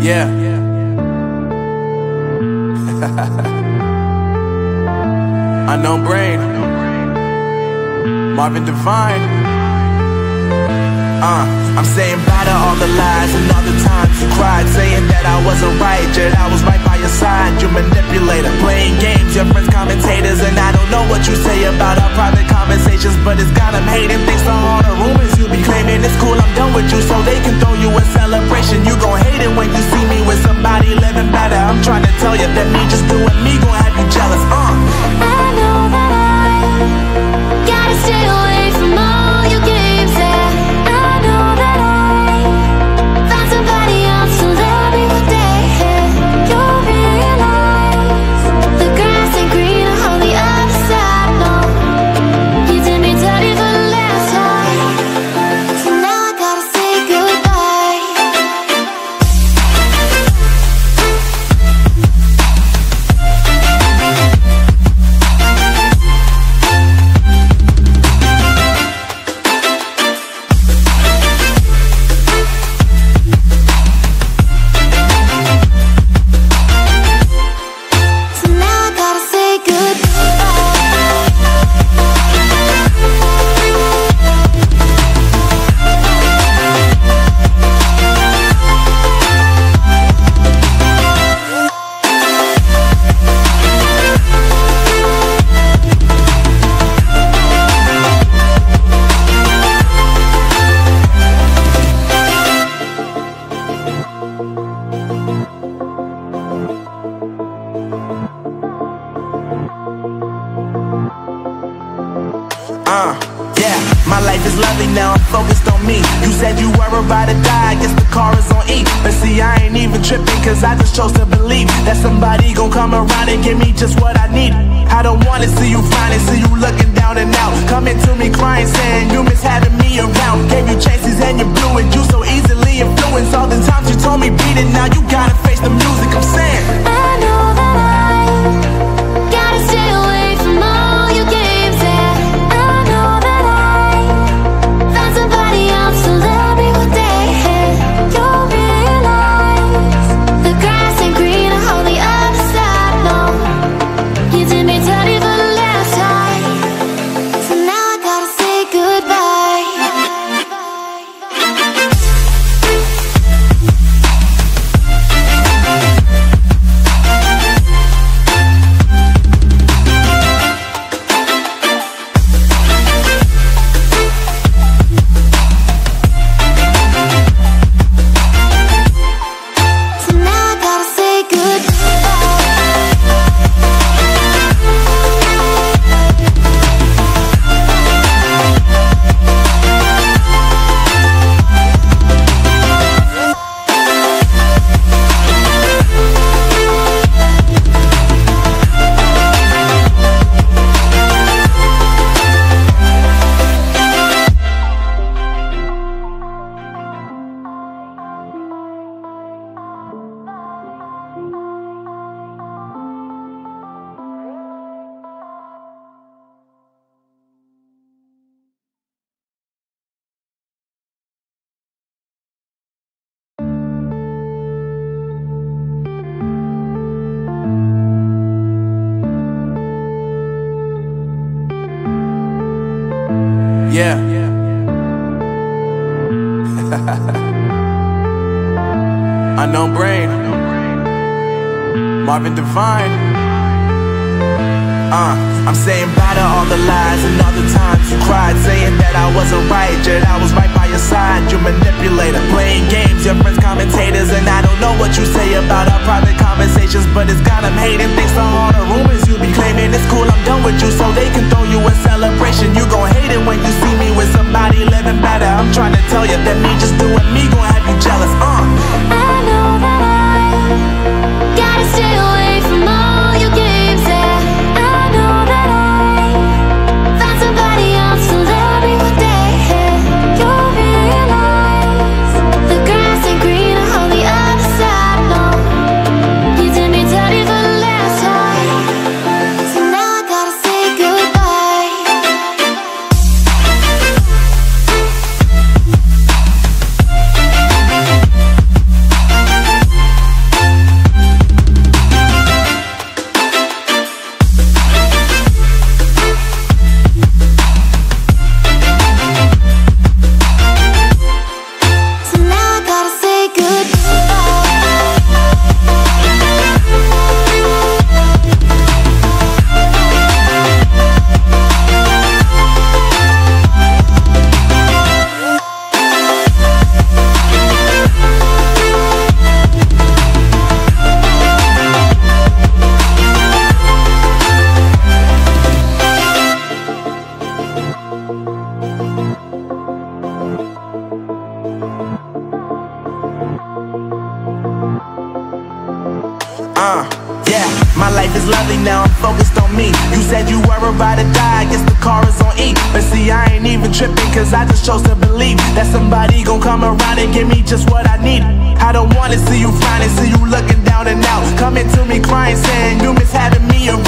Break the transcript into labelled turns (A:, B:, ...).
A: Yeah. Unknown Brain, Marvin Divine. I'm saying bye to all the lies and all the times you cried, saying that I wasn't right, yet I was right by your side. You manipulator, playing games, your friends commentators, and I don't know what you say about our private conversations, but it's got them hating. Thanks to all the rumors you be claiming. It's cool, I'm done with you, so they can throw you a celebration. You gon' hate it when you see me with somebody living better. I'm trying to tell you that me just doing me gon' have you jealous.
B: I know that I gotta stay away from all your games, yeah. I know that I found somebody else to love me one day, yeah. You'll realize the grass ain't greener on the other side, no. You did me dirty for the last time, so now I gotta say goodbye. So now I gotta say
A: Yeah, my life is lovely now, I'm focused on me. You said you were about to die, I guess the car is on E. But see, I ain't even tripping, cause I just chose to believe that somebody gon' come around and give me just what I need. I don't wanna see you finding, see you looking down and out, coming to me crying, saying you miss having me around. Gave you chances and you blew it, you so easily influenced. All the times you told me beat it, now you gotta face the music. I'm saying
B: I know that I gotta stay away from all your games, yeah. I know that I found somebody else to love me one day, yeah. You'll realize the grass ain't greener on the other side, no. You did me dirty for the last time, so now I gotta say goodbye. So now I gotta say
A: yeah. Unknown Brain, Marvin Divine. I'm saying bye to all the lies and all the times you cried, saying that I wasn't right, yet I was right by your side. You manipulator, playing games, your friends commentators, and I don't know what you say about our private conversations, but it's got them hating. Thanks to all the rumors you be claiming. It's cool, I'm done with you, so they can throw you a celebration. You gon' hate it when you see me with somebody living better. I'm trying to tell you that me just doing me gon' have you jealous.
B: I know that I gotta stay away from all your games, yeah. I know that I found somebody else to love me one day, yeah. You'll realize the grass ain't greener on the other side, no. You did me dirty for the last time,
A: lovely, now I'm focused on me. You said you were about to die, I guess the car is on E. But see, I ain't even tripping, cause I just chose to believe that somebody gon' come around and give me just what I need. I don't wanna see you frowning, see you looking down and out, coming to me crying, saying you miss having me around.